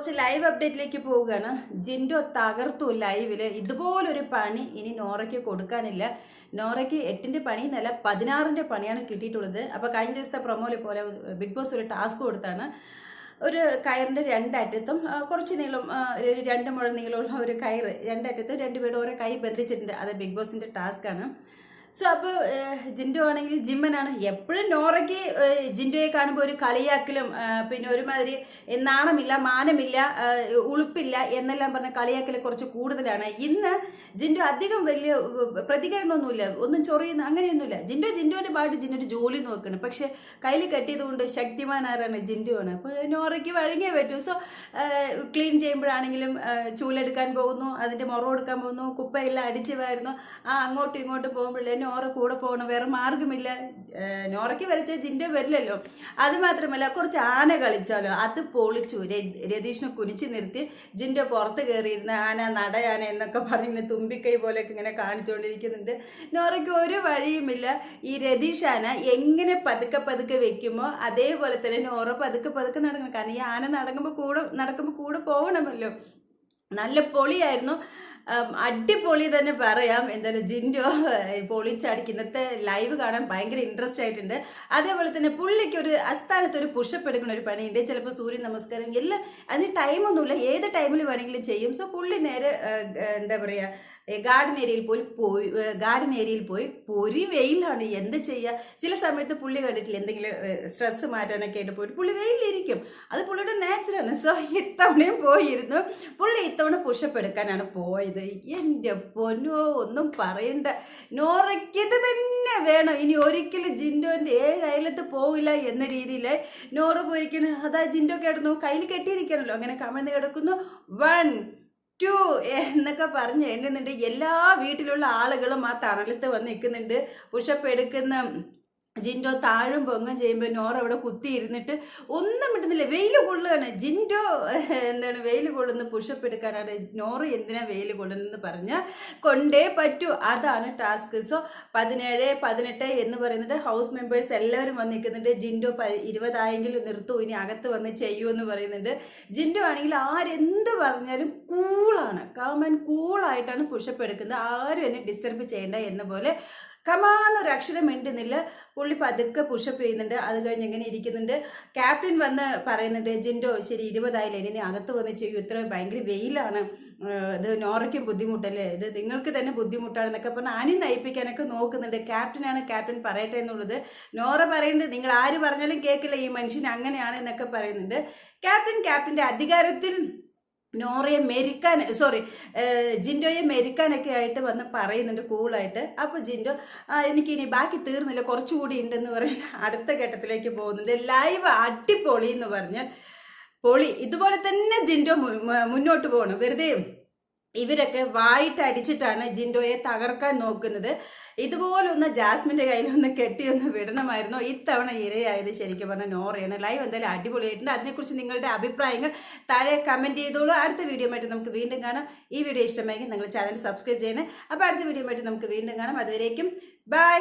കുറച്ച് ലൈവ് അപ്ഡേറ്റിലേക്ക് പോവുകയാണ്. ജിൻഡോ തകർത്തു ലൈവില്. ഇതുപോലൊരു പണി ഇനി നോറയ്ക്ക് കൊടുക്കാനില്ല. നോറയ്ക്ക് 8ന്റെ പണി എന്നല്ല 16ന്റെ പണിയാണ് കിട്ടിയിട്ടുള്ളത്. അപ്പോൾ കഴിഞ്ഞ ദിവസത്തെ പ്രൊമോയിൽ പോലെ ബിഗ് ബോസ് ഒരു ടാസ്ക് കൊടുത്താണ്. ഒരു കയറിൻ്റെ രണ്ടറ്റത്തും കുറച്ച് നീളം, ഒരു 2 മുഴം നീളമുള്ള ഒരു കയറ് രണ്ടറ്റത്തും രണ്ടുപേരും ഓരോ കൈ ബന്ധിച്ചിട്ടുണ്ട്. അത് ബിഗ് ബോസിൻ്റെ ടാസ്ക്കാണ്. സോ അപ്പോൾ ജിൻഡോ ആണെങ്കിൽ ജിമ്മനാണ്. എപ്പോഴും നോറയ്ക്ക് ജിൻഡോയെ കാണുമ്പോൾ ഒരു കളിയാക്കലും പിന്നെ ഒരുമാതിരി നാണമില്ല, മാനമില്ല, ഉളുപ്പില്ല എന്നെല്ലാം പറഞ്ഞ കളിയാക്കൽ കുറച്ച് കൂടുതലാണ്. ഇന്ന് ജിൻഡോ അധികം വലിയ പ്രതികരണമൊന്നുമില്ല, ഒന്നും ചൊറിയുന്ന അങ്ങനെയൊന്നുമില്ല. ജിൻഡോയുടെ പാട്ട് ജിൻഡോയുടെ ജോലി നോക്കണം. പക്ഷെ കയ്യിൽ കെട്ടിയത് കൊണ്ട് ശക്തിമാനാരാണ് ജിൻഡോ ആണ്. അപ്പോൾ നോറയ്ക്ക് വഴങ്ങിയേ പറ്റൂ. സോ ക്ലീൻ ചെയ്യുമ്പോഴാണെങ്കിലും ചൂലെടുക്കാൻ പോകുന്നു, അതിൻ്റെ മുറം എടുക്കാൻ പോകുന്നു, കുപ്പയെല്ലാം അടിച്ച് വാരുന്നു, അങ്ങോട്ടും ഇങ്ങോട്ടും പോകുമ്പോഴേ നോറ കൂടെ പോകണം, വേറെ മാർഗമില്ല. നോറയ്ക്ക് വരച്ച ജിൻഡോ വരില്ലല്ലോ. അത് മാത്രമല്ല കുറച്ച് ആന കളിച്ചാലോ അത് പൊളിച്ചു. രതീഷിനെ കുനിച്ച് നിർത്തി ജിൻഡോ പുറത്ത് കയറിയിരുന്ന ആന നടയാന എന്നൊക്കെ പറഞ്ഞ് തുമ്പിക്കൈ പോലെയൊക്കെ ഇങ്ങനെ കാണിച്ചുകൊണ്ടിരിക്കുന്നുണ്ട്. നോറയ്ക്ക് ഒരു വഴിയുമില്ല. ഈ രതീഷ് ആന എങ്ങനെ പതുക്കെ പതുക്കെ വെക്കുമോ അതേപോലെ തന്നെ നോറ പതുക്കെ പതുക്കെ നടക്കണം. കാരണം ഈ ആന നടക്കുമ്പോൾ കൂടെ പോകണമല്ലോ. നല്ല പൊളിയായിരുന്നു, അടിപൊളി തന്നെ പറയാം. എന്തായാലും ജിൻഡോ പൊളിച്ചടിക്ക് ഇന്നത്തെ ലൈവ് കാണാൻ ഭയങ്കര ഇൻട്രസ്റ്റ് ആയിട്ടുണ്ട്. അതേപോലെ തന്നെ പുള്ളിക്ക് ഒരു അസ്ഥാനത്ത് ഒരു പുഷപ്പ് എടുക്കുന്ന ഒരു പണിയുണ്ട്. ചിലപ്പോൾ സൂര്യ നമസ്കാരം എല്ലാം, അതിന് ടൈമൊന്നുമില്ല, ഏത് ടൈമിൽ വേണമെങ്കിലും ചെയ്യും. സോ പുള്ളി നേരെ എന്താ പറയുക ഗാർഡൻ ഏരിയയിൽ പോയി പൊരി വെയിലാണ്. എന്ത് ചെയ്യുക? ചില സമയത്ത് പുള്ളി കണ്ടിട്ടില്ല, എന്തെങ്കിലും സ്ട്രെസ് മാറ്റാനൊക്കെ ആയിട്ട് പോയിട്ട് പുള്ളി വെയിലിരിക്കും. അത് പുള്ളിയുടെ നാച്ചുറാണ്. സോ ഇത്തവണയും പോയിരുന്നു. പുള്ളി ഇത്തവണ പുഷപ്പ് എടുക്കാനാണ് പോയത്. എൻ്റെ പൊന്നോ, ഒന്നും പറയണ്ട. നോറയ്ക്കിത് തന്നെ വേണം. ഇനി ഒരിക്കലും ജിൻഡോൻ്റെ 7 അയലത്ത് പോകില്ല എന്ന രീതിയിൽ നോറ പോയിരിക്കുന്നു. അതാ ജിൻഡോ കിടന്നു, കയ്യിൽ കെട്ടിയിരിക്കണല്ലോ, അങ്ങനെ കമഴ്ന്ന് കിടക്കുന്നു. 1 2 എന്നൊക്കെ പറഞ്ഞ് എണ്ണുന്നുണ്ട്. എല്ലാ വീട്ടിലുള്ള ആളുകളും ആ തണലത്ത് വന്ന് നിൽക്കുന്നുണ്ട്. പുഷപ്പ് എടുക്കുന്ന ജിൻഡോ താഴും പൊങ്ങും ചെയ്യുമ്പോൾ നോറ അവിടെ കുത്തിയിരുന്നിട്ട് ഒന്നും കിട്ടുന്നില്ല. വെയിൽ കൊള്ളുകയാണ്. ജിൻഡോ വെയിൽ കൊള്ളുന്ന പുഷപ്പ് എടുക്കാനാണ്. നോറ എന്തിനാ വെയിൽ കൊള്ളുന്നതെന്ന് പറഞ്ഞാൽ കൊണ്ടേ പറ്റൂ. അതാണ് ടാസ്ക്. സോ 17 18 എന്ന് പറയുന്നുണ്ട്. ഹൗസ് മെമ്പേഴ്സ് എല്ലാവരും വന്ന് നിൽക്കുന്നുണ്ട്. ജിൻഡോ 20 ആയെങ്കിലും നിർത്തൂ, ഇനി അകത്ത് വന്ന് ചെയ്യൂ എന്ന് പറയുന്നുണ്ട്. ജിൻഡോ ആണെങ്കിൽ ആരെന്ത് പറഞ്ഞാലും കൂളാണ്, കാമൻ കൂളായിട്ടാണ് പുഷപ്പ് എടുക്കുന്നത്. ആരും എന്നെ ഡിസ്റ്റർബ് ചെയ്യേണ്ട എന്ന പോലെ കമാന്നൊരു അക്ഷരം മിണ്ടുന്നില്ല. പുള്ളി പതുക്കെ പുഷപ്പ് ചെയ്യുന്നുണ്ട്. അത് കഴിഞ്ഞ് എങ്ങനെ ഇരിക്കുന്നുണ്ട്. ക്യാപ്റ്റൻ വന്ന് പറയുന്നുണ്ട്, ജിൻഡോ ശരി 20 ആയില്ലേ, ഇനി അകത്ത് വന്ന് ചെയ്യൂ, ഇത്ര ഭയങ്കര വെയിലാണ്, ഇത് നോറയ്ക്കും ബുദ്ധിമുട്ടല്ലേ, ഇത് നിങ്ങൾക്ക് തന്നെ ബുദ്ധിമുട്ടാണെന്നൊക്കെ പറഞ്ഞ് ആനി നയിപ്പിക്കാനൊക്കെ നോക്കുന്നുണ്ട്. ക്യാപ്റ്റൻ പറയട്ടെ എന്നുള്ളത്. നോറ പറയുന്നുണ്ട്, നിങ്ങൾ ആര് പറഞ്ഞാലും കേൾക്കില്ല, ഈ മനുഷ്യൻ അങ്ങനെയാണ് എന്നൊക്കെ പറയുന്നുണ്ട്. ക്യാപ്റ്റൻ്റെ അധികാരത്തിൽ നോറയെ ജിൻഡോയെ മെരിക്കാനൊക്കെ ആയിട്ട് വന്ന് പറയുന്നുണ്ട് കൂളായിട്ട്. അപ്പോൾ ജിൻഡോ എനിക്കിനി ബാക്കി തീർന്നില്ല, കുറച്ചുകൂടി ഉണ്ടെന്ന് പറഞ്ഞ് അടുത്ത ഘട്ടത്തിലേക്ക് പോകുന്നുണ്ട്. ലൈവ് അടിപൊളി എന്ന് പറഞ്ഞാൽ പൊളി. ഇതുപോലെ തന്നെ ജിൻഡോ മുന്നോട്ട് പോകണം. വെറുതെ ഇവരൊക്കെ വായിട്ട് അടിച്ചിട്ടാണ് ജിൻഡോയെ തകർക്കാൻ നോക്കുന്നത്. ഇതുപോലൊന്ന് ജാസ്മിൻ്റെ കയ്യിലൊന്ന് കെട്ടിയൊന്ന് വിടണമായിരുന്നു. ഇത്തവണ ഇരയായത് ശരിക്കും പറഞ്ഞാൽ നോറയാണ്. ലൈവ് എന്തായാലും അടിപൊളിയായിട്ടുണ്ട്. അതിനെക്കുറിച്ച് നിങ്ങളുടെ അഭിപ്രായങ്ങൾ താഴെ കമൻറ്റ് ചെയ്തോളൂ. അടുത്ത വീഡിയോ ആയിട്ട് നമുക്ക് വീണ്ടും കാണാം. ഈ വീഡിയോ ഇഷ്ടമായെങ്കിൽ നിങ്ങൾ ചാനൽ സബ്സ്ക്രൈബ് ചെയ്യണേ. അപ്പോൾ അടുത്ത വീഡിയോ ആയിട്ട് നമുക്ക് വീണ്ടും കാണാം. അതുവരേക്കും ബൈ.